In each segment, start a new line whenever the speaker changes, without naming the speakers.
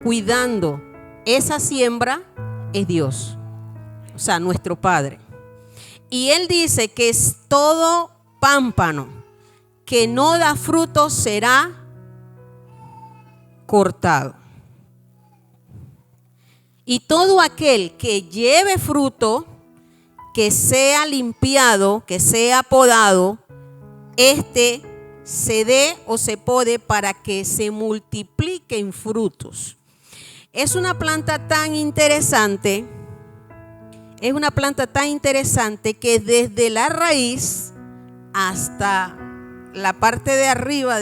cuidando esa siembra es Dios, o sea, nuestro Padre. Y Él dice que es todo pámpano que no da fruto será cortado. Y todo aquel que lleve fruto, que sea limpiado, que sea podado, se dé o se pode para que se multipliquen frutos. Es una planta tan interesante, que desde la raíz hasta la parte de arriba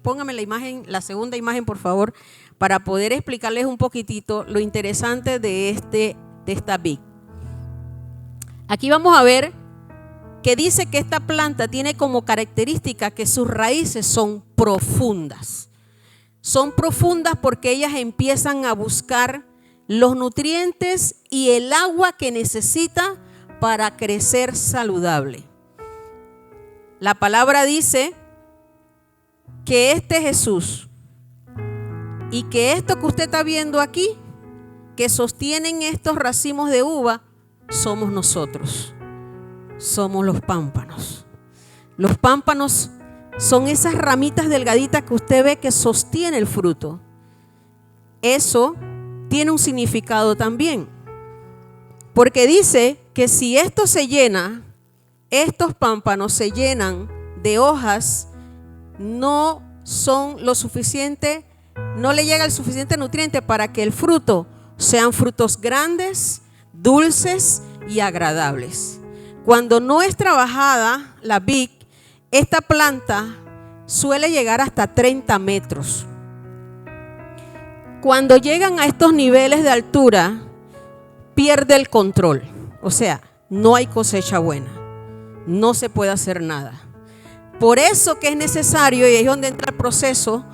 póngame la imagen, la segunda imagen, por favor, para poder explicarles un poquitito lo interesante de esta vid. Aquí vamos a ver que dice que esta planta tiene como característica que sus raíces son profundas. Son profundas porque ellas empiezan a buscar los nutrientes y el agua que necesita para crecer saludable. La palabra dice que este Jesús y que esto que usted está viendo aquí, que sostienen estos racimos de uva, somos nosotros. Somos los pámpanos. Los pámpanos son esas ramitas delgaditas que usted ve que sostiene el fruto. Eso tiene un significado también, porque dice que si esto se llena, estos pámpanos se llenan de hojas, no son lo suficiente, no le llega el suficiente nutriente para que el fruto sean frutos grandes, dulces y agradables. Cuando no es trabajada la vid, esta planta suele llegar hasta 30 metros. Cuando llegan a estos niveles de altura, pierde el control. O sea, no hay cosecha buena. No se puede hacer nada. Por eso que es necesario, y ahí es donde entra el proceso,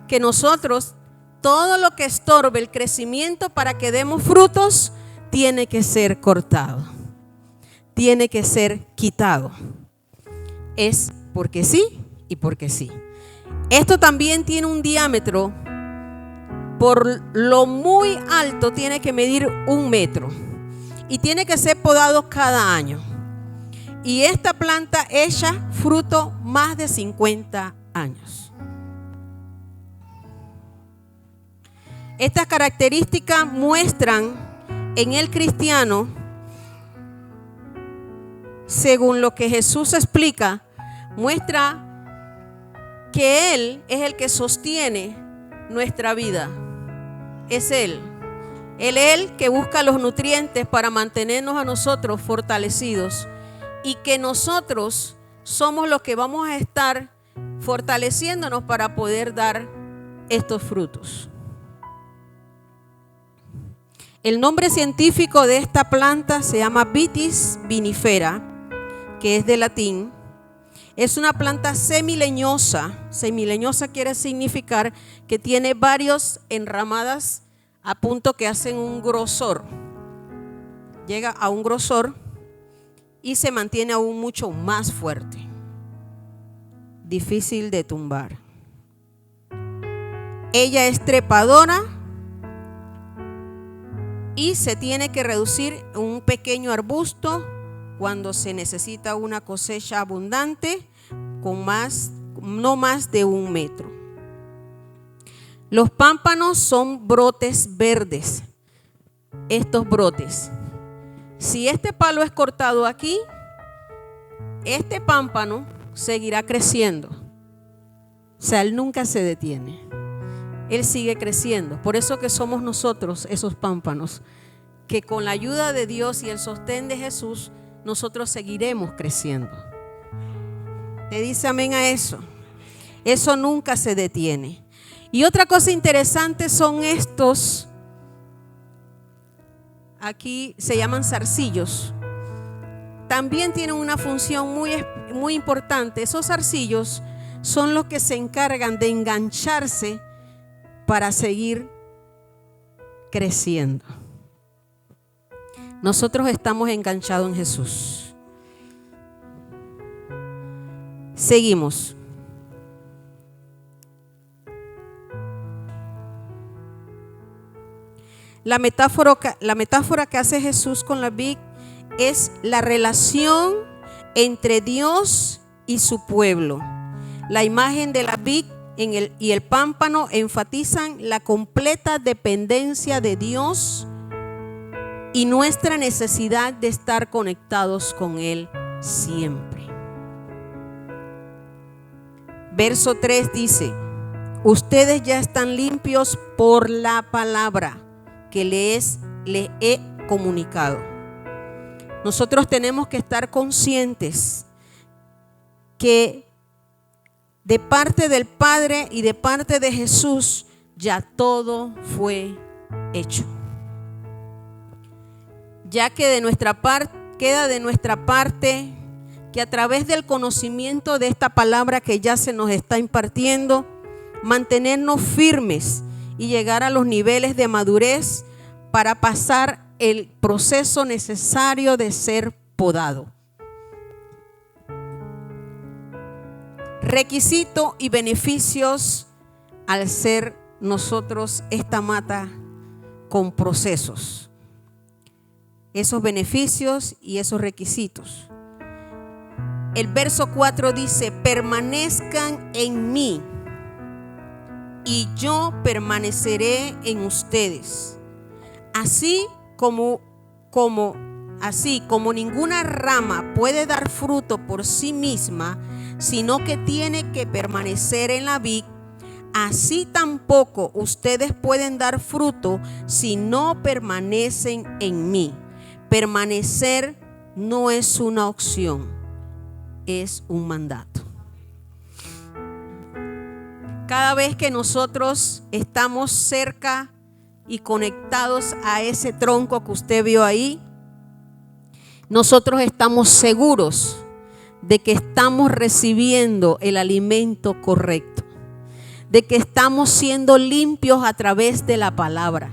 que nosotros, todo lo que estorbe el crecimiento para que demos frutos, tiene que ser cortado. Tiene que ser quitado. Es porque sí y porque sí. Esto también tiene un diámetro, por lo muy alto tiene que medir 1 metro y tiene que ser podado cada año. Y esta planta echa fruto más de 50 años. Estas características muestran en el cristiano, según lo que Jesús explica, muestra que Él es el que sostiene nuestra vida. Es Él. Él es el que busca los nutrientes para mantenernos a nosotros fortalecidos, y que nosotros somos los que vamos a estar fortaleciéndonos para poder dar estos frutos. El nombre científico de esta planta se llama Vitis vinifera, que es de latín. Es una planta semileñosa. Semileñosa quiere significar que tiene varias enramadas a punto que hacen un grosor. Llega a un grosor y se mantiene aún mucho más fuerte. Difícil de tumbar. Ella es trepadora y se tiene que reducir en un pequeño arbusto cuando se necesita una cosecha abundante, con no más de 1 metro. Los pámpanos son brotes verdes. Estos brotes, si este palo es cortado aquí, este pámpano seguirá creciendo. O sea, él nunca se detiene. Él sigue creciendo. Por eso que somos nosotros esos pámpanos, que con la ayuda de Dios y el sostén de Jesús, nosotros seguiremos creciendo. ¿Te dice amén a eso? Eso nunca se detiene. Y otra cosa interesante son estos, aquí se llaman zarcillos. También tienen una función muy importante. Esos zarcillos son los que se encargan de engancharse para seguir creciendo. Nosotros estamos enganchados en Jesús. Seguimos. La metáfora que hace Jesús con la vid es la relación entre Dios y su pueblo. La imagen de la vid y el pámpano enfatizan la completa dependencia de Dios y nuestra necesidad de estar conectados con Él siempre. Verso 3 dice: ustedes ya están limpios por la palabra que les he comunicado. Nosotros tenemos que estar conscientes que de parte del Padre y de parte de Jesús ya todo fue hecho. Ya que de nuestra parte queda de nuestra parte que a través del conocimiento de esta palabra que ya se nos está impartiendo, mantenernos firmes y llegar a los niveles de madurez para pasar el proceso necesario de ser podado. Requisito y beneficios al ser nosotros esta mata con procesos. Esos beneficios y esos requisitos. El verso 4 dice: permanezcan en mí y yo permaneceré en ustedes. Así como ninguna rama puede dar fruto por sí misma, sino que tiene que permanecer en la vid, así tampoco ustedes pueden dar fruto si no permanecen en mí. Permanecer no es una opción, es un mandato. Cada vez que nosotros estamos cerca y conectados a ese tronco que usted vio ahí, nosotros estamos seguros de que estamos recibiendo el alimento correcto, de que estamos siendo limpios a través de la palabra,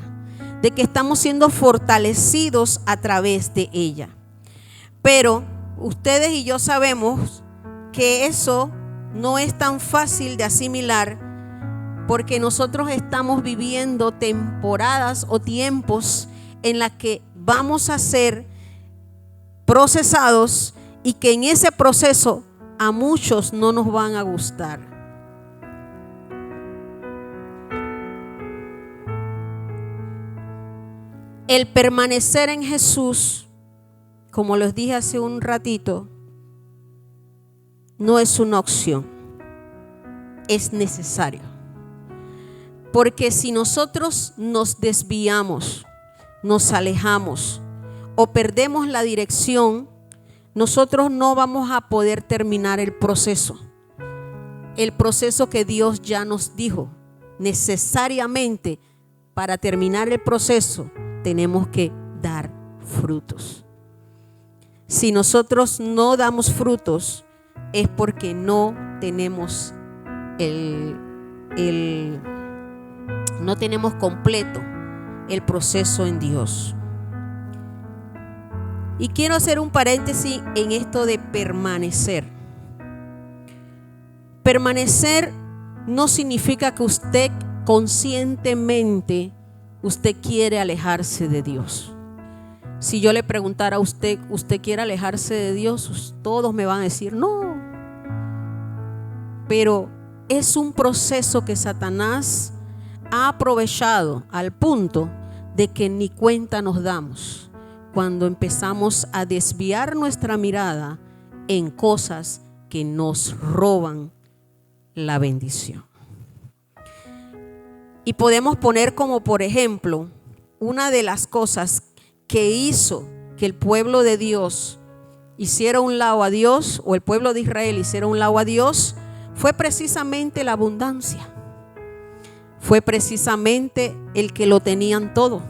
de que estamos siendo fortalecidos a través de ella. Pero ustedes y yo sabemos que eso no es tan fácil de asimilar, porque nosotros estamos viviendo temporadas o tiempos en las que vamos a ser procesados y que en ese proceso a muchos no nos van a gustar. El permanecer en Jesús, como les dije hace un ratito, no es una opción, es necesario. Porque si nosotros nos desviamos, nos alejamos o perdemos la dirección, nosotros no vamos a poder terminar el proceso que Dios ya nos dijo. Necesariamente, para terminar el proceso, tenemos que dar frutos. Si nosotros no damos frutos, es porque no tenemos no tenemos completo el proceso en Dios. Y quiero hacer un paréntesis en esto de permanecer. Permanecer no significa que usted conscientemente quiere alejarse de Dios. Si yo le preguntara a usted quiere alejarse de Dios, todos me van a decir no. Pero es un proceso que Satanás ha aprovechado al punto de que ni cuenta nos damos cuando empezamos a desviar nuestra mirada en cosas que nos roban la bendición. Y podemos poner como por ejemplo una de las cosas que hizo que el pueblo de Dios hiciera un lado a Dios, o el pueblo de Israel hiciera un lado a Dios, fue precisamente la abundancia. Fue precisamente el que lo tenían todo.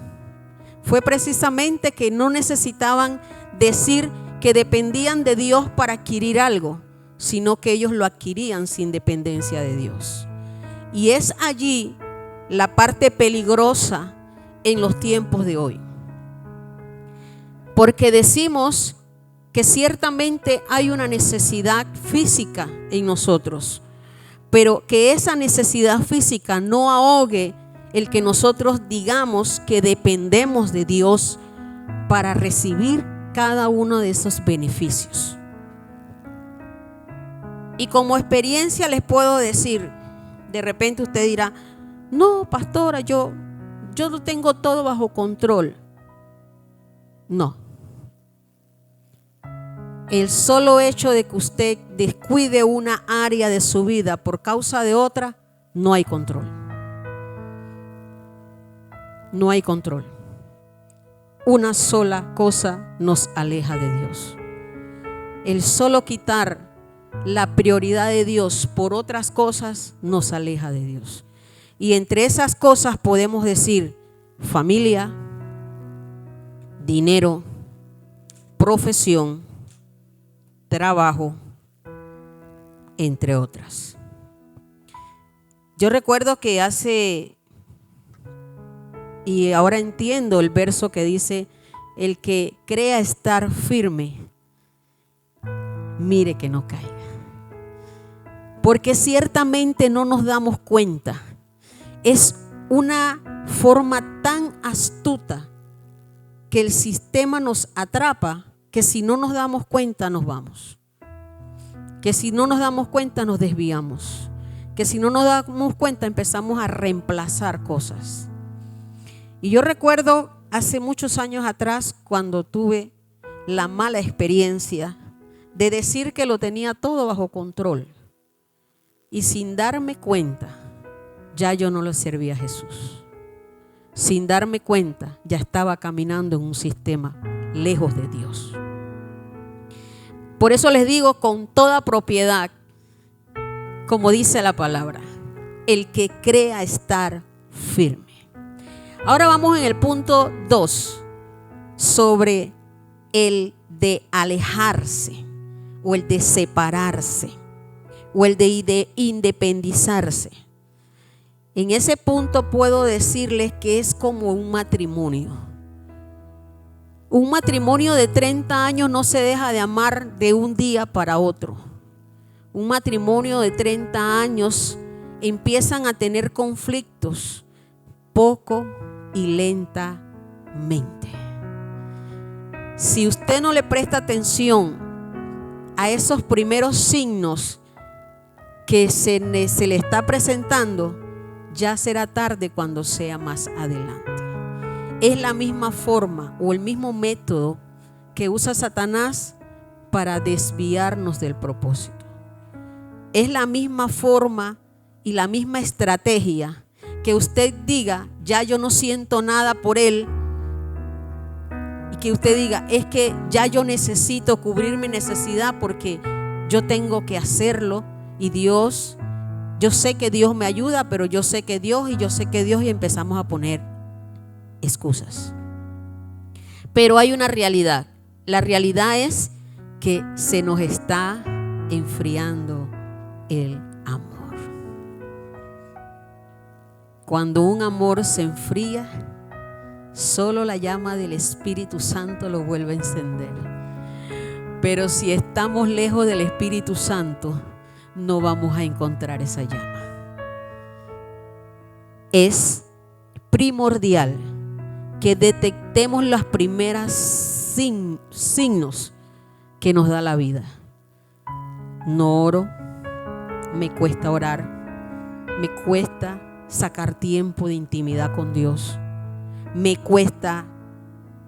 Fue precisamente que no necesitaban decir que dependían de Dios para adquirir algo, sino que ellos lo adquirían sin dependencia de Dios. Y es allí la parte peligrosa en los tiempos de hoy. Porque decimos que ciertamente hay una necesidad física en nosotros, pero que esa necesidad física no ahogue el que nosotros digamos que dependemos de Dios para recibir cada uno de esos beneficios. Y como experiencia les puedo decir, de repente usted dirá, no, pastora, yo lo tengo todo bajo control. No. El solo hecho de que usted descuide una área de su vida por causa de otra, no hay control. No hay control. Una sola cosa nos aleja de Dios. El solo quitar la prioridad de Dios por otras cosas nos aleja de Dios. Y entre esas cosas podemos decir familia, dinero, profesión, trabajo, entre otras. Yo recuerdo que y ahora entiendo el verso que dice, el que crea estar firme, mire que no caiga. Porque ciertamente no nos damos cuenta. Es una forma tan astuta que el sistema nos atrapa, que si no nos damos cuenta nos vamos. Que si no nos damos cuenta nos desviamos. Que si no nos damos cuenta empezamos a reemplazar cosas. Y yo recuerdo hace muchos años atrás cuando tuve la mala experiencia de decir que lo tenía todo bajo control. Y sin darme cuenta, ya yo no le servía a Jesús. Sin darme cuenta, ya estaba caminando en un sistema lejos de Dios. Por eso les digo con toda propiedad, como dice la palabra, el que crea estar firme. Ahora vamos en el punto 2, sobre el de alejarse, o el de separarse, o el de independizarse. En ese punto puedo decirles que es como un matrimonio. Un matrimonio de 30 años no se deja de amar de un día para otro. Un matrimonio de 30 años empiezan a tener conflictos poco y lentamente. Si usted no le presta atención a esos primeros signos que se le está presentando, ya será tarde cuando sea más adelante. Es la misma forma o el mismo método que usa Satanás para desviarnos del propósito. Es la misma forma y la misma estrategia que usted diga, ya yo no siento nada por él, y que usted diga, es que ya yo necesito cubrir mi necesidad porque yo tengo que hacerlo, y Dios, yo sé que Dios me ayuda, pero yo sé que Dios, y empezamos a poner excusas. Pero hay una realidad. La realidad es que se nos está enfriando el amor. Cuando un amor se enfría, solo la llama del Espíritu Santo lo vuelve a encender. Pero si estamos lejos del Espíritu Santo, no vamos a encontrar esa llama. Es primordial que detectemos las primeras signos que nos da la vida. No oro, me cuesta orar, me cuesta sacar tiempo de intimidad con Dios, me cuesta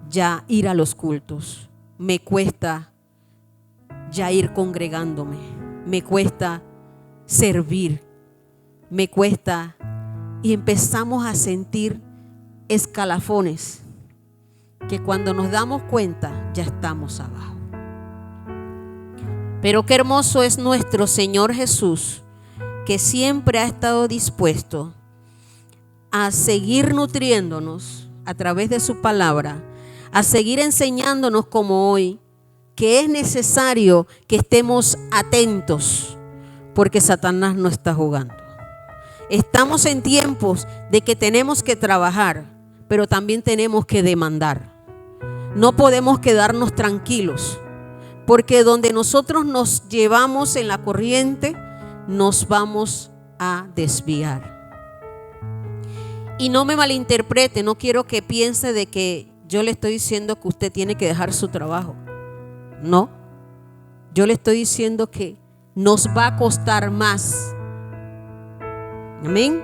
ya ir a los cultos, me cuesta ya ir congregándome, me cuesta servir, me cuesta, y empezamos a sentir escalafones que cuando nos damos cuenta ya estamos abajo. Pero qué hermoso es nuestro Señor Jesús, que siempre ha estado dispuesto a seguir nutriéndonos a través de su palabra, a seguir enseñándonos como hoy, que es necesario que estemos atentos, porque Satanás no está jugando. Estamos en tiempos de que tenemos que trabajar, pero también tenemos que demandar. No podemos quedarnos tranquilos, porque donde nosotros nos llevamos en la corriente, nos vamos a desviar. Y no me malinterprete, no quiero que piense de que yo le estoy diciendo que usted tiene que dejar su trabajo. No, yo le estoy diciendo que nos va a costar más. Amén.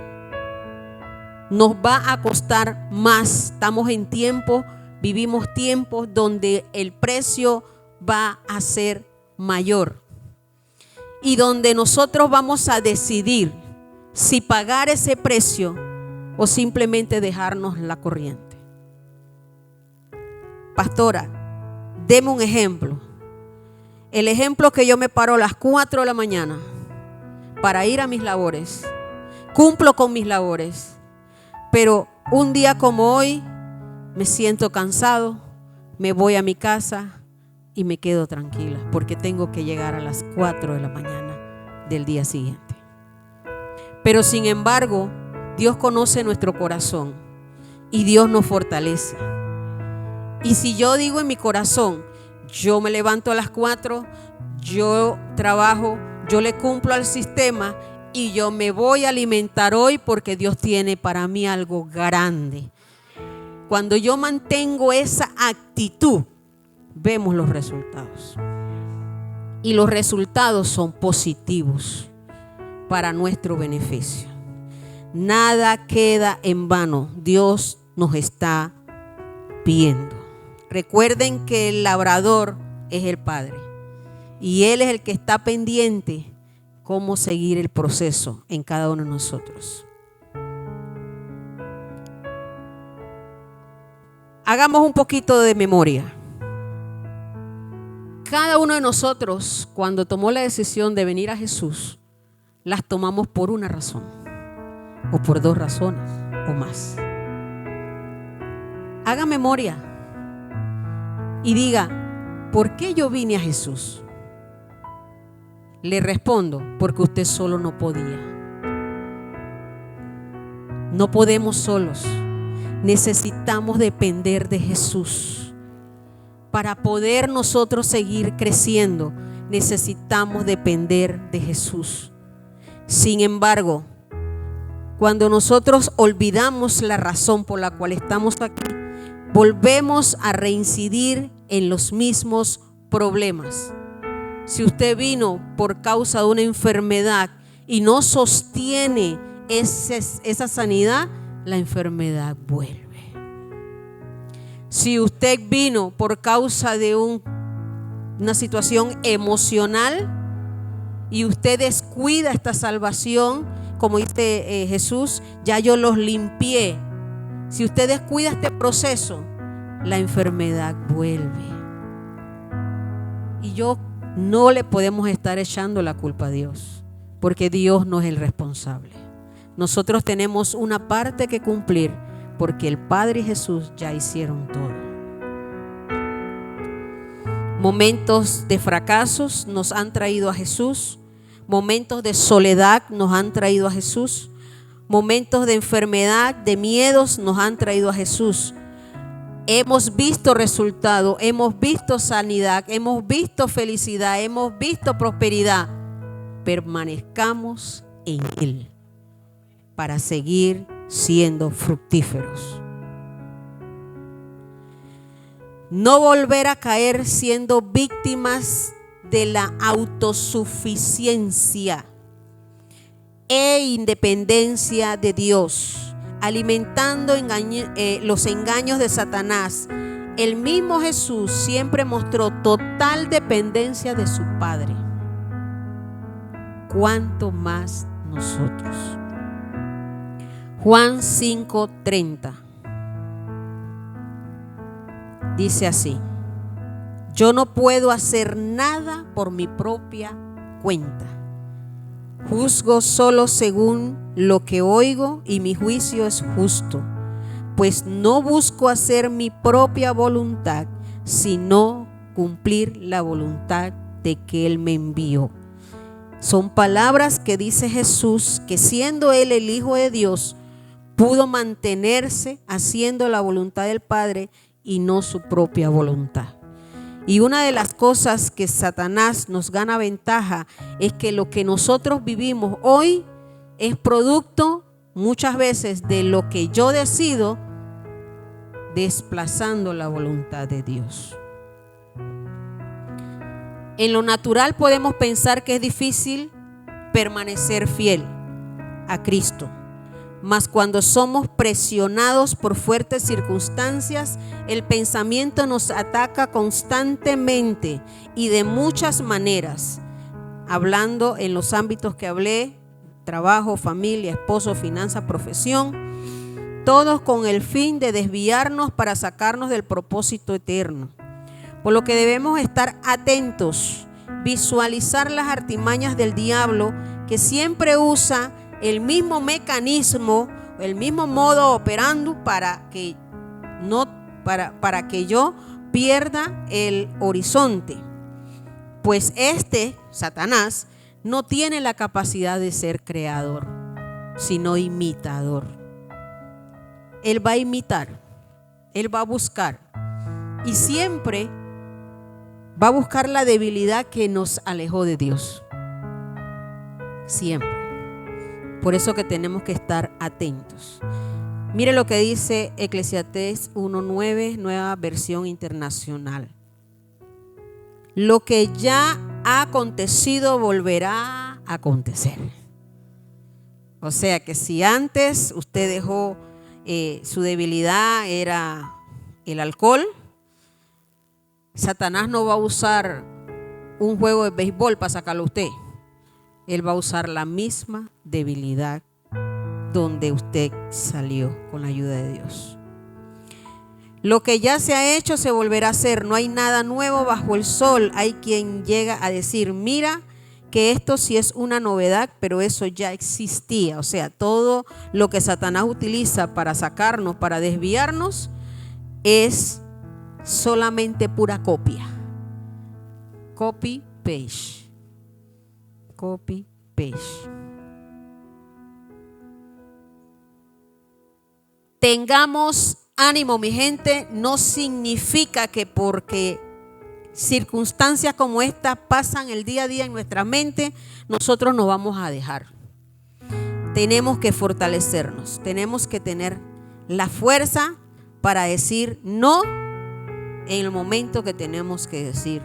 Nos va a costar más. Estamos en tiempo, vivimos tiempos donde el precio va a ser mayor. Y donde nosotros vamos a decidir si pagar ese precio o simplemente dejarnos la corriente. Pastora, deme un ejemplo. El ejemplo que yo me paro a las 4 de la mañana para ir a mis labores. Cumplo con mis labores. Pero un día como hoy me siento cansado, me voy a mi casa y me quedo tranquila porque tengo que llegar a las 4 de la mañana del día siguiente. Pero sin embargo, Dios conoce nuestro corazón y Dios nos fortalece. Y si yo digo en mi corazón, yo me levanto a las 4, yo trabajo, yo le cumplo al sistema y yo me voy a alimentar hoy porque Dios tiene para mí algo grande. Cuando yo mantengo esa actitud, vemos los resultados. Y los resultados son positivos para nuestro beneficio. Nada queda en vano. Dios nos está viendo. Recuerden que el labrador es el Padre y Él es el que está pendiente cómo seguir el proceso en cada uno de nosotros. Hagamos un poquito de memoria. Cada uno de nosotros, cuando tomó la decisión de venir a Jesús, las tomamos por una razón o por 2 razones o más. Haga memoria y diga, ¿por qué yo vine a Jesús? Le respondo, porque usted solo no podía. No podemos solos. Necesitamos depender de Jesús. Para poder nosotros seguir creciendo, necesitamos depender de Jesús. Sin embargo, cuando nosotros olvidamos la razón por la cual estamos aquí, volvemos a reincidir en los mismos problemas. Si usted vino por causa de una enfermedad y no sostiene esa sanidad, la enfermedad vuelve. Si usted vino por causa de una situación emocional y usted descuida esta salvación, como dice Jesús, ya yo los limpié. Si usted descuida este proceso, la enfermedad vuelve. Y no le podemos estar echando la culpa a Dios, porque Dios no es el responsable. Nosotros tenemos una parte que cumplir, porque el Padre y Jesús ya hicieron todo. Momentos de fracasos nos han traído a Jesús. Momentos de soledad nos han traído a Jesús. Momentos de enfermedad, de miedos nos han traído a Jesús. Hemos visto resultados, hemos visto sanidad, hemos visto felicidad, hemos visto prosperidad. Permanezcamos en Él para seguir siendo fructíferos. No volver a caer siendo víctimas de la autosuficiencia e independencia de Dios, alimentando los engaños de Satanás. El mismo Jesús siempre mostró total dependencia de su Padre. ¿Cuánto más nosotros? Juan 5:30 dice así: yo no puedo hacer nada por mi propia cuenta. Juzgo solo según lo que oigo y mi juicio es justo, pues no busco hacer mi propia voluntad, sino cumplir la voluntad de que Él me envió. Son palabras que dice Jesús, que siendo Él el Hijo de Dios, pudo mantenerse haciendo la voluntad del Padre y no su propia voluntad. Y una de las cosas que Satanás nos gana ventaja es que lo que nosotros vivimos hoy es producto muchas veces de lo que yo decido, desplazando la voluntad de Dios. En lo natural podemos pensar que es difícil permanecer fiel a Cristo, mas cuando somos presionados por fuertes circunstancias, el pensamiento nos ataca constantemente y de muchas maneras, hablando en los ámbitos que hablé: trabajo, familia, esposo, finanzas, profesión, todos con el fin de desviarnos para sacarnos del propósito eterno. Por lo que debemos estar atentos, visualizar las artimañas del diablo, que siempre usa el mismo mecanismo, el mismo modo operando para que yo pierda el horizonte. Pues Satanás, no tiene la capacidad de ser creador, sino imitador. Él va a imitar, él va a buscar, y siempre va a buscar la debilidad que nos alejó de Dios. Siempre. Por eso que tenemos que estar atentos. Mire lo que dice Eclesiastés 1:9, Nueva Versión Internacional. Lo que ya ha acontecido volverá a acontecer. O sea que si antes usted dejó, su debilidad era el alcohol, Satanás no va a usar un juego de béisbol para sacarlo a usted. Él va a usar la misma debilidad donde usted salió con la ayuda de Dios. Lo que ya se ha hecho se volverá a hacer. No hay nada nuevo bajo el sol. Hay quien llega a decir: mira que esto sí es una novedad, pero eso ya existía. O sea, todo lo que Satanás utiliza para sacarnos, para desviarnos, es solamente pura copia. Copy, paste. Copy, paste. Tengamos ánimo, mi gente. No significa que porque circunstancias como esta pasan el día a día en nuestra mente, nosotros nos vamos a dejar. Tenemos que fortalecernos. Tenemos que tener la fuerza para decir no en el momento que tenemos que decir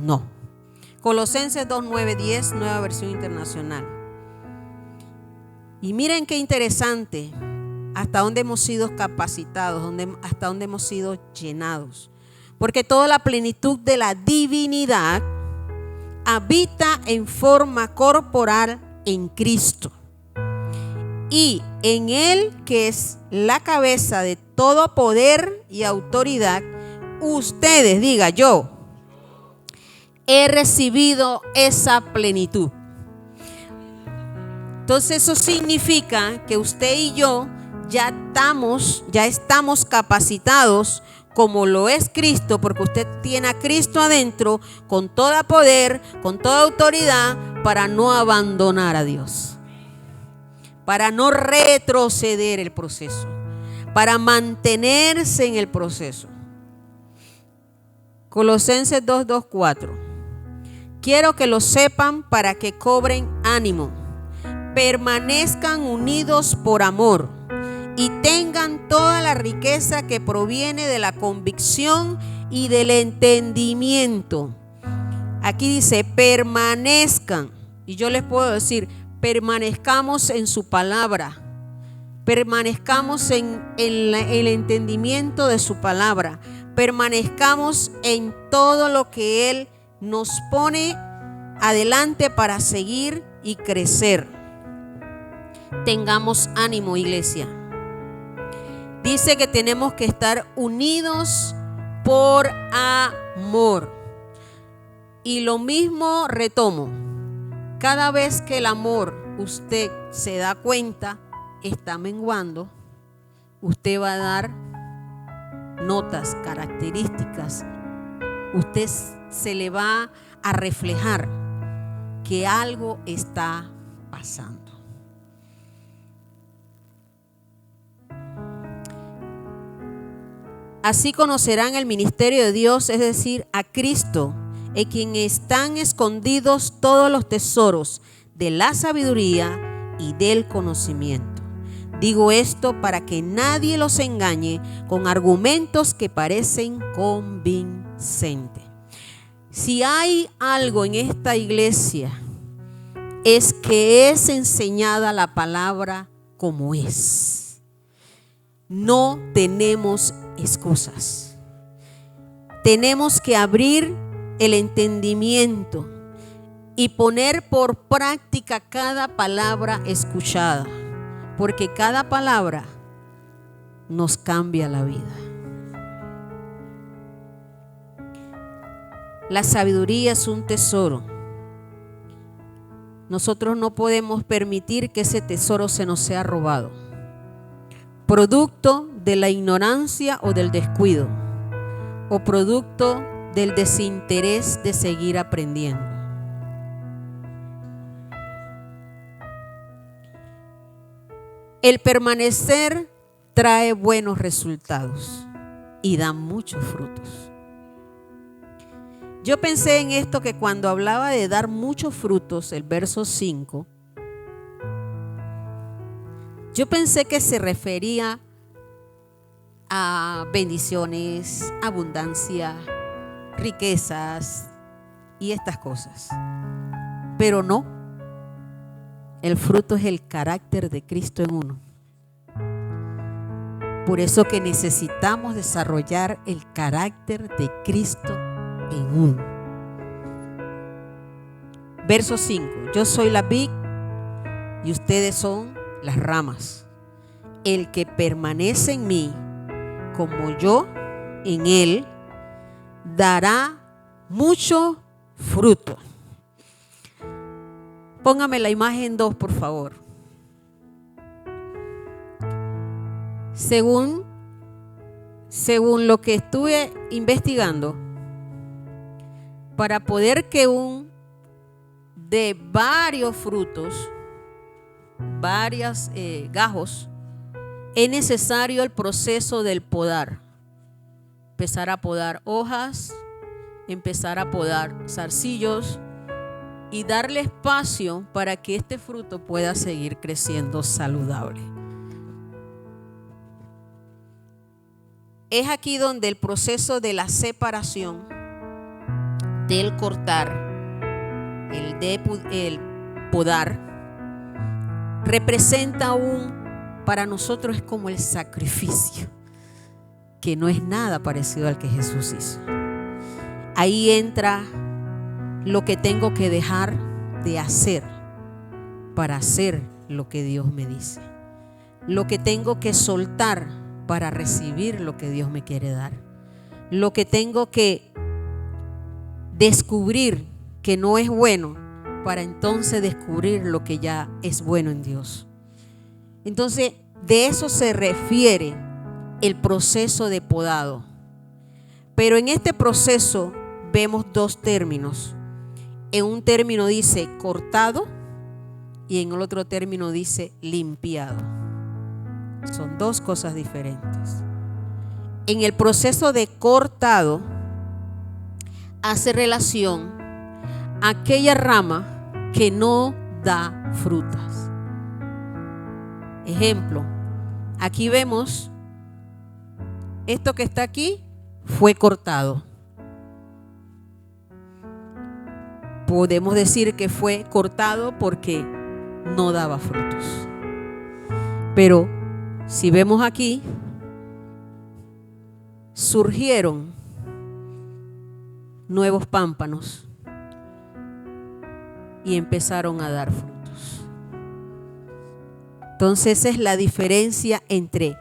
no. Colosenses 2:9-10, Nueva Versión Internacional. Y miren qué interesante, hasta dónde hemos sido capacitados, hasta dónde hemos sido llenados. Porque toda la plenitud de la divinidad habita en forma corporal en Cristo. Y en Él, que es la cabeza de todo poder y autoridad, ustedes, diga yo, he recibido esa plenitud. Entonces eso significa que usted y yo ya estamos capacitados como lo es Cristo, porque usted tiene a Cristo adentro con todo poder, con toda autoridad, para no abandonar a Dios, para no retroceder el proceso, para mantenerse en el proceso. Colosenses 2:4. Quiero que lo sepan para que cobren ánimo, permanezcan unidos por amor y tengan toda la riqueza que proviene de la convicción y del entendimiento. Aquí dice permanezcan, y yo les puedo decir, permanezcamos en su palabra, permanezcamos en el entendimiento de su palabra, permanezcamos en todo lo que Él nos pone adelante para seguir y crecer. Tengamos ánimo, iglesia. Dice que tenemos que estar unidos por amor. Y lo mismo retomo. Cada vez que el amor, usted se da cuenta, está menguando, usted va a dar notas, características. Usted se le va a reflejar que algo está pasando. Así conocerán el ministerio de Dios, es decir, a Cristo, en quien están escondidos todos los tesoros de la sabiduría y del conocimiento. Digo esto para que nadie los engañe con argumentos que parecen convincentes. Si hay algo en esta iglesia, es que es enseñada la palabra como es. No tenemos excusas. Tenemos que abrir el entendimiento y poner por práctica cada palabra escuchada, porque cada palabra nos cambia la vida. La sabiduría es un tesoro. Nosotros no podemos permitir que ese tesoro se nos sea robado, producto de la ignorancia o del descuido, o producto del desinterés de seguir aprendiendo. El permanecer trae buenos resultados y da muchos frutos. Yo pensé en esto, que cuando hablaba de dar muchos frutos, el verso 5, yo pensé que se refería a bendiciones, abundancia, riquezas y estas cosas. Pero no. El fruto es el carácter de Cristo en uno. Por eso que necesitamos desarrollar el carácter de Cristo en uno. Verso 5. Yo soy la vid y ustedes son las ramas. El que permanece en mí, como yo en él, dará mucho fruto. Póngame la imagen 2, por favor. Según lo que estuve investigando, para poder que de varios frutos, varios gajos, es necesario el proceso del podar. Empezar a podar hojas, empezar a podar zarcillos y darle espacio para que este fruto pueda seguir creciendo saludable. Es aquí donde el proceso de la separación, del cortar, el podar, representa para nosotros es como el sacrificio, que no es nada parecido al que Jesús hizo. Ahí entra lo que tengo que dejar de hacer para hacer lo que Dios me dice, lo que tengo que soltar para recibir lo que Dios me quiere dar, lo que tengo que descubrir que no es bueno para entonces descubrir lo que ya es bueno en Dios. Entonces, de eso se refiere el proceso de podado. Pero en este proceso vemos dos términos. En un término dice cortado y en el otro término dice limpiado. Son dos cosas diferentes. En el proceso de cortado hace relación a aquella rama que no da frutas. Ejemplo, aquí vemos esto que está aquí fue cortado. Podemos decir que fue cortado porque no daba frutos. Pero si vemos aquí, surgieron nuevos pámpanos y empezaron a dar frutos. Entonces esa es la diferencia entre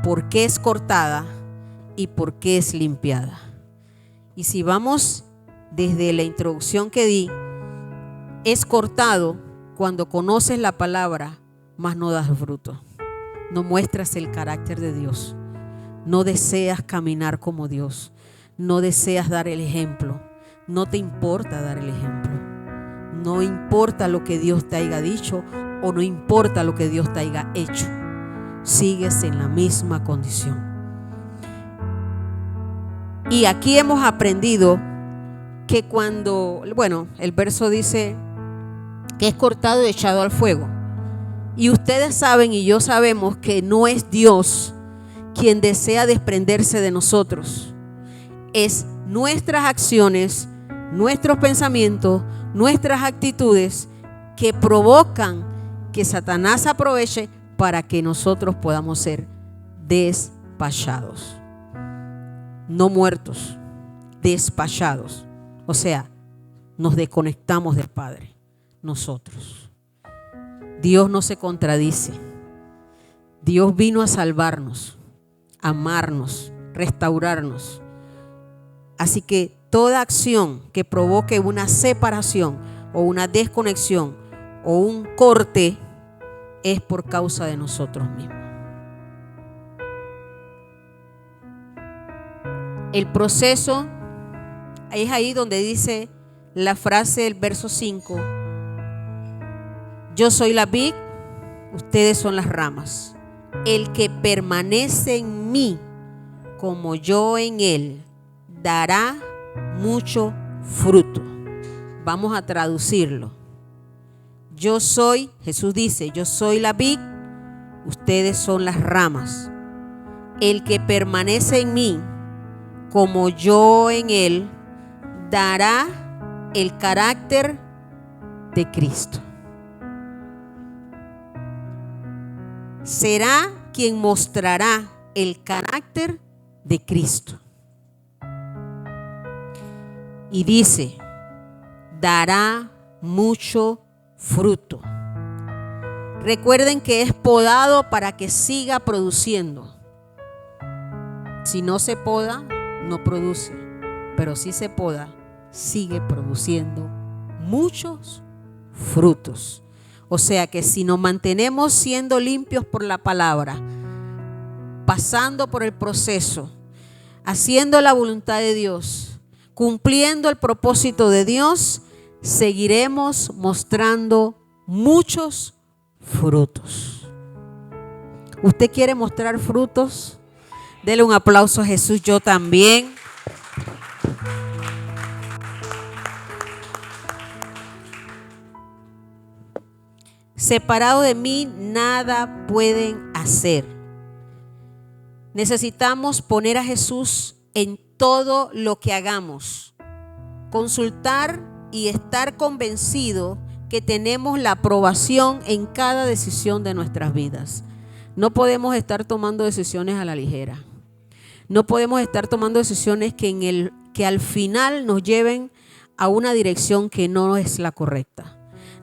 por qué es cortada y por qué es limpiada. Y si vamos desde la introducción que di, es cortado cuando conoces la palabra, mas no das fruto. No muestras el carácter de Dios. No deseas caminar como Dios. No deseas dar el ejemplo. No te importa dar el ejemplo. No importa lo que Dios te haya dicho o no importa lo que Dios te haya hecho. Sigues en la misma condición. Y aquí hemos aprendido que cuando, el verso dice que es cortado y echado al fuego. Y ustedes saben y yo sabemos que no es Dios quien desea desprenderse de nosotros. Es nuestras acciones, nuestros pensamientos, nuestras actitudes que provocan que Satanás aproveche para que nosotros podamos ser despachados. No muertos, despachados. O sea, nos desconectamos del Padre, nosotros. Dios no se contradice. Dios vino a salvarnos, amarnos, restaurarnos. Así que toda acción que provoque una separación o una desconexión o un corte es por causa de nosotros mismos. El proceso es ahí donde dice la frase del verso 5: yo soy la vid, ustedes son las ramas. El que permanece en mí, como yo en él, dará mucho fruto. Vamos a traducirlo. Yo soy, Jesús dice, yo soy la vid, ustedes son las ramas. El que permanece en mí, como yo en él, dará el carácter de Cristo. Será quien mostrará el carácter de Cristo. Y dice, dará mucho fruto. Recuerden que es podado para que siga produciendo. Si no se poda, no produce. Pero si se poda, sigue produciendo muchos frutos. O sea que si nos mantenemos siendo limpios por la palabra, pasando por el proceso, haciendo la voluntad de Dios, cumpliendo el propósito de Dios, seguiremos mostrando muchos frutos. ¿Usted quiere mostrar frutos? Dele un aplauso a Jesús, yo también. Separado de mí, nada pueden hacer. Necesitamos poner a Jesús en todo lo que hagamos. Consultar y estar convencido que tenemos la aprobación en cada decisión de nuestras vidas. No podemos estar tomando decisiones a la ligera. No podemos estar tomando decisiones que al final nos lleven a una dirección que no es la correcta.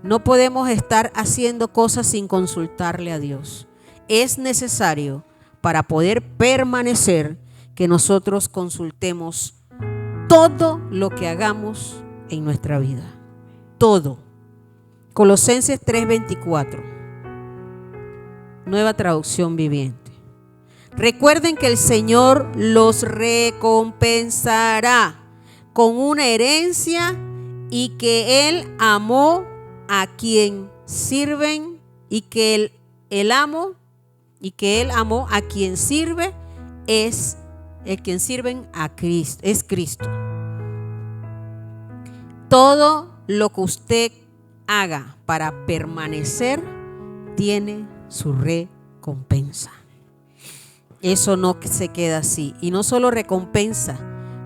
No podemos estar haciendo cosas sin consultarle a Dios. Es necesario, para poder permanecer, que nosotros consultemos todo lo que hagamos en nuestra vida. Todo. Colosenses 3:24. Nueva traducción viviente. Recuerden que el Señor los recompensará con una herencia y que Él amó a quien sirven y que Él amó a quien sirve es el quien sirven a Cristo, es Cristo. Todo lo que usted haga para permanecer tiene su recompensa. Eso no se queda así. Y no solo recompensa,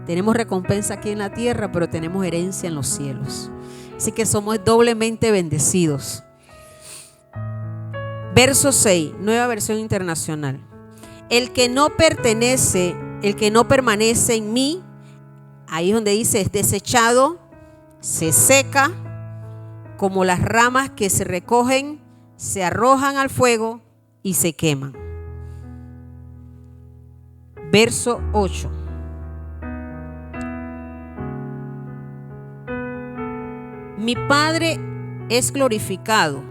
tenemos recompensa aquí en la tierra, pero tenemos herencia en los cielos. Así que somos doblemente bendecidos. Verso 6, Nueva Versión Internacional. El que no permanece en mí, ahí es donde dice, es desechado, se seca, como las ramas que se recogen, se arrojan al fuego y se queman. Verso 8. Mi Padre es glorificado,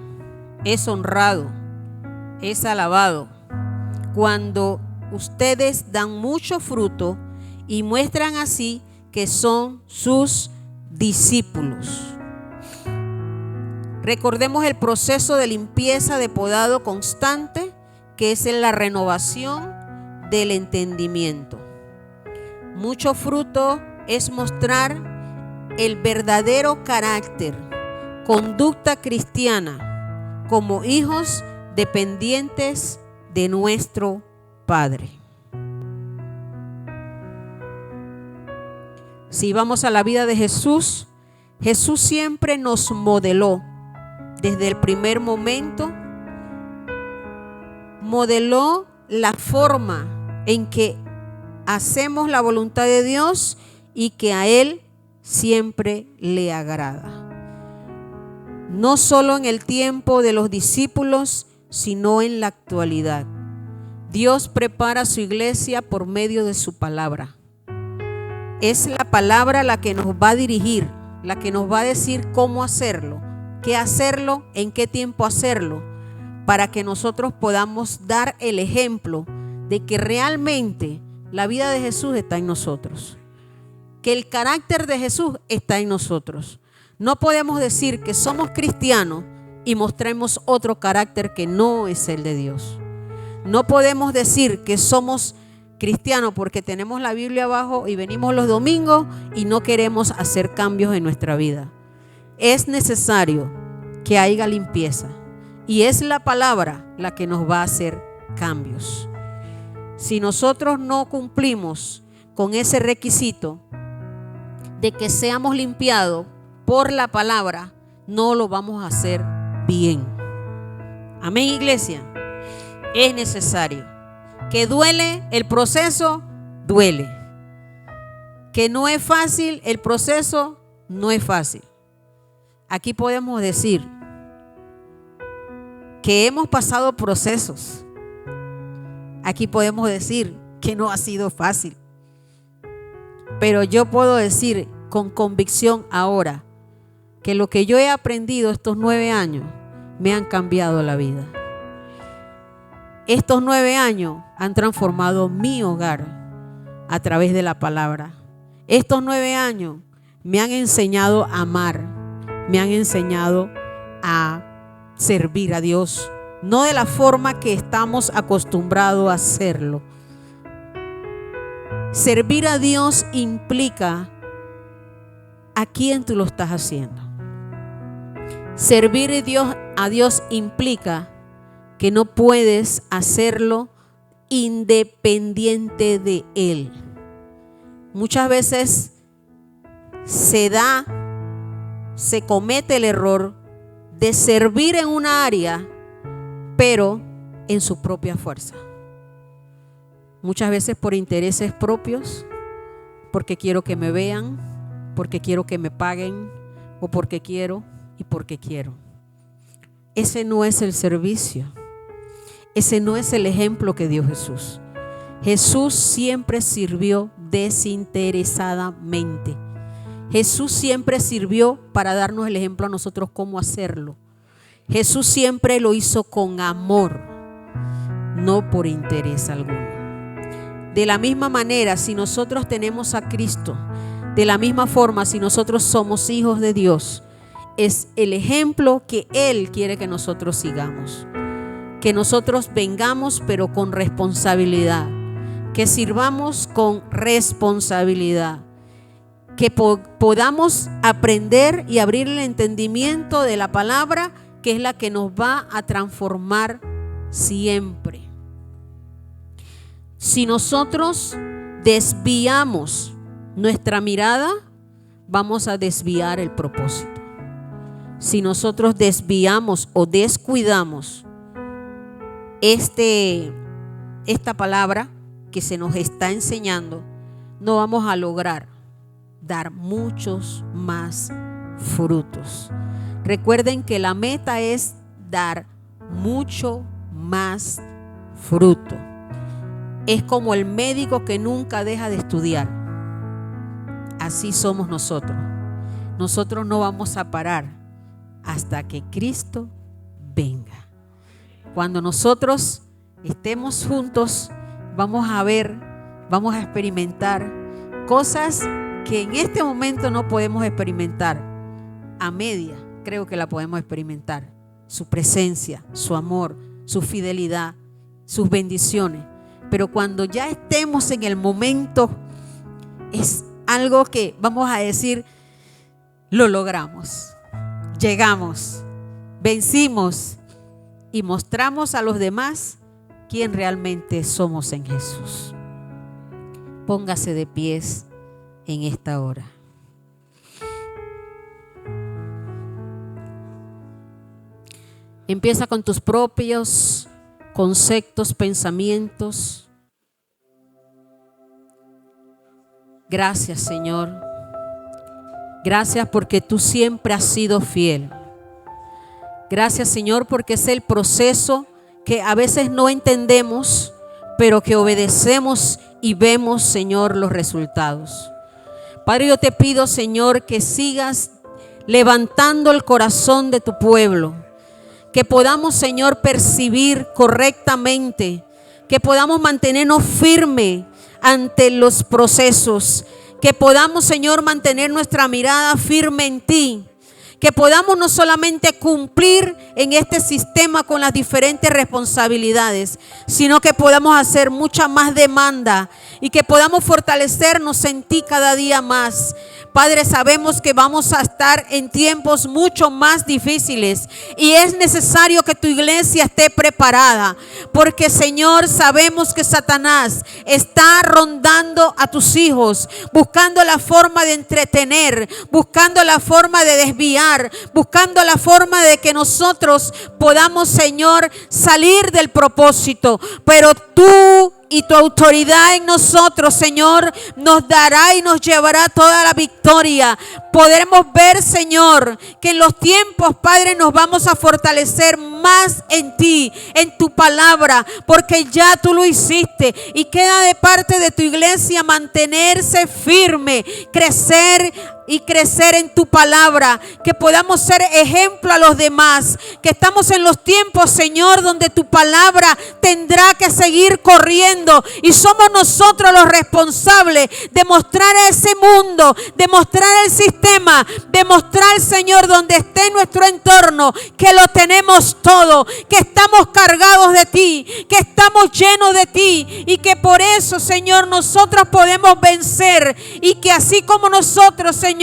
es honrado, es alabado cuando ustedes dan mucho fruto y muestran así que son sus discípulos. Recordemos el proceso de limpieza de podado constante, que es en la renovación del entendimiento. Mucho fruto es mostrar el verdadero carácter, conducta cristiana, como hijos dependientes de nuestro Padre. Si vamos a la vida de Jesús, Jesús siempre nos modeló desde el primer momento, modeló la forma en que hacemos la voluntad de Dios y que a Él siempre le agrada. No solo en el tiempo de los discípulos, sino en la actualidad. Dios prepara su iglesia por medio de su palabra. Es la palabra la que nos va a dirigir, la que nos va a decir cómo hacerlo, qué hacerlo, en qué tiempo hacerlo, para que nosotros podamos dar el ejemplo de que realmente la vida de Jesús está en nosotros, que el carácter de Jesús está en nosotros. No podemos decir que somos cristianos y mostremos otro carácter que no es el de Dios. No podemos decir que somos cristianos porque tenemos la Biblia abajo y venimos los domingos y no queremos hacer cambios en nuestra vida. Es necesario que haya limpieza y es la palabra la que nos va a hacer cambios. Si nosotros no cumplimos con ese requisito de que seamos limpiados por la palabra, no lo vamos a hacer bien. Amén, iglesia. Es necesario. Que duele el proceso, duele. Que no es fácil el proceso, no es fácil. Aquí podemos decir que hemos pasado procesos. Aquí podemos decir que no ha sido fácil. Pero yo puedo decir con convicción ahora que lo que yo he aprendido estos 9 años me han cambiado la vida. Estos 9 años han transformado mi hogar a través de la palabra. Estos 9 años me han enseñado a amar, me han enseñado a servir a Dios, no de la forma que estamos acostumbrados a hacerlo. Servir a Dios implica a quién tú lo estás haciendo. Servir a Dios implica que no puedes hacerlo independiente de Él. Muchas veces se comete el error de servir en una área, pero en su propia fuerza. Muchas veces por intereses propios, porque quiero que me vean, porque quiero que me paguen, o porque quiero y porque quiero. Ese no es el servicio. Ese no es el ejemplo que dio Jesús. Jesús siempre sirvió desinteresadamente. Jesús siempre sirvió para darnos el ejemplo a nosotros cómo hacerlo. Jesús siempre lo hizo con amor, no por interés alguno. De la misma manera, si nosotros tenemos a Cristo, de la misma forma, si nosotros somos hijos de Dios, es el ejemplo que Él quiere que nosotros sigamos. Que nosotros vengamos pero con responsabilidad, que sirvamos con responsabilidad, que podamos aprender y abrir el entendimiento de la palabra, que es la que nos va a transformar siempre. Si nosotros desviamos nuestra mirada, vamos a desviar el propósito. Si nosotros desviamos o descuidamos esta palabra que se nos está enseñando, no vamos a lograr dar muchos más frutos. Recuerden que la meta es dar mucho más fruto. Es como el médico que nunca deja de estudiar. Así somos nosotros. Nosotros no vamos a parar hasta que Cristo venga. Cuando nosotros estemos juntos, vamos a ver, vamos a experimentar cosas que en este momento no podemos experimentar. A media, creo que la podemos experimentar. Su presencia, su amor, su fidelidad, sus bendiciones. Pero cuando ya estemos en el momento, es algo que vamos a decir, lo logramos, llegamos, vencimos. y mostramos a los demás quién realmente somos en Jesús. Póngase de pies en esta hora. Empieza con tus propios conceptos, pensamientos. Gracias, Señor. Gracias porque tú siempre has sido fiel. Gracias, Señor, porque es el proceso que a veces no entendemos, pero que obedecemos y vemos, Señor, los resultados. Padre, yo te pido, Señor, que sigas levantando el corazón de tu pueblo, que podamos, Señor, percibir correctamente, que podamos mantenernos firmes ante los procesos, que podamos, Señor, mantener nuestra mirada firme en ti, que podamos no solamente cumplir en este sistema con las diferentes responsabilidades, sino que podamos hacer mucha más demanda y que podamos fortalecernos en ti cada día más. Padre, sabemos que vamos a estar en tiempos mucho más difíciles y es necesario que tu iglesia esté preparada, porque, Señor, sabemos que Satanás está rondando a tus hijos, buscando la forma de entretener, buscando la forma de desviar, buscando la forma de que nosotros podamos, Señor, salir del propósito. Pero tú y tu autoridad en nosotros, Señor, nos dará y nos llevará toda la victoria. Podremos ver, Señor, que en los tiempos, Padre, nos vamos a fortalecer más en ti, en tu palabra, porque ya tú lo hiciste. Y queda de parte de tu iglesia mantenerse firme, crecer y crecer en tu palabra, que podamos ser ejemplo a los demás, que estamos en los tiempos, Señor, donde tu palabra tendrá que seguir corriendo y somos nosotros los responsables de mostrar a ese mundo, de mostrar el sistema, de mostrar, Señor, donde esté nuestro entorno, que lo tenemos todo, que estamos cargados de ti, que estamos llenos de ti y que por eso, Señor, nosotros podemos vencer y que así como nosotros, Señor,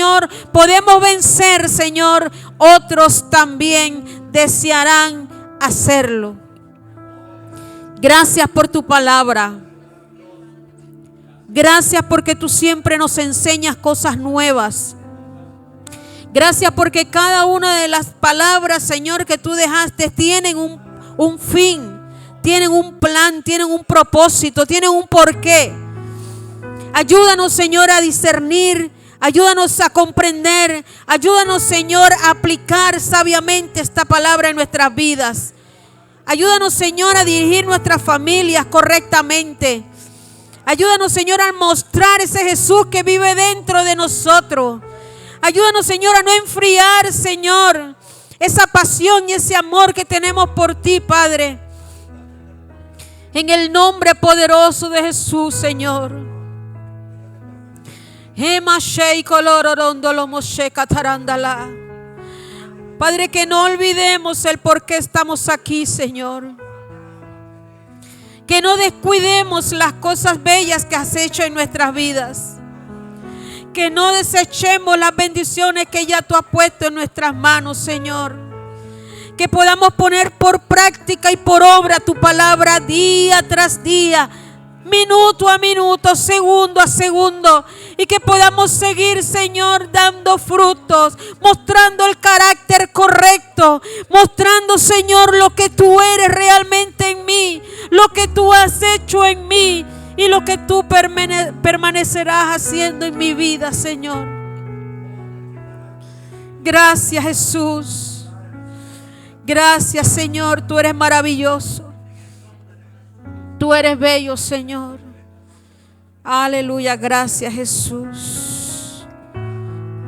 podemos vencer, Señor, otros también desearán hacerlo. Gracias por tu palabra. Gracias porque tú siempre nos enseñas cosas nuevas. Gracias porque cada una de las palabras, Señor, que tú dejaste tienen un fin, tienen un plan, tienen un propósito, tienen un porqué. Ayúdanos, Señor, a discernir. Ayúdanos a comprender, ayúdanos, Señor, a aplicar sabiamente esta palabra en nuestras vidas. Ayúdanos, Señor, a dirigir nuestras familias correctamente. Ayúdanos, Señor, a mostrar ese Jesús que vive dentro de nosotros. Ayúdanos, Señor, a no enfriar, Señor, esa pasión y ese amor que tenemos por ti, Padre. En el nombre poderoso de Jesús, Señor. Padre, que no olvidemos el por qué estamos aquí, Señor. Que no descuidemos las cosas bellas que has hecho en nuestras vidas. Que no desechemos las bendiciones que ya tú has puesto en nuestras manos, Señor. Que podamos poner por práctica y por obra tu palabra día tras día, minuto a minuto, segundo a segundo, y que podamos seguir, Señor, dando frutos, mostrando el carácter correcto, mostrando, Señor, lo que tú eres realmente en mí, lo que tú has hecho en mí y lo que tú permanecerás haciendo en mi vida, Señor. Gracias, Jesús. Gracias, Señor, tú eres maravilloso. Tú eres bello, Señor. Aleluya, gracias, Jesús.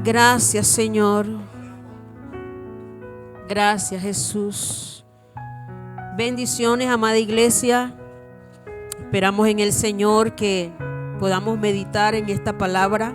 Gracias, Señor. Gracias, Jesús. Bendiciones, amada iglesia. Esperamos en el Señor que podamos meditar en esta palabra.